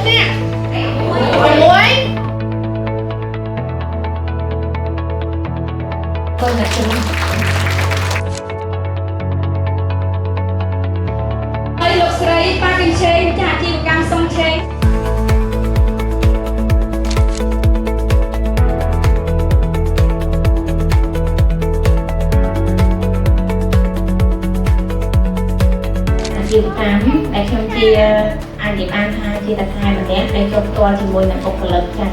เนี่ยโอ้ยคนละคนไอ้ลูกสไลด์ปากินเชงจากทีมการส่งเชงยืมน้ำในช่วงที่อ่านดิบอ่านทายที่ตะไคร้แบบนี้ในจบตัวที่มวยหนังอกกระเลิกกัน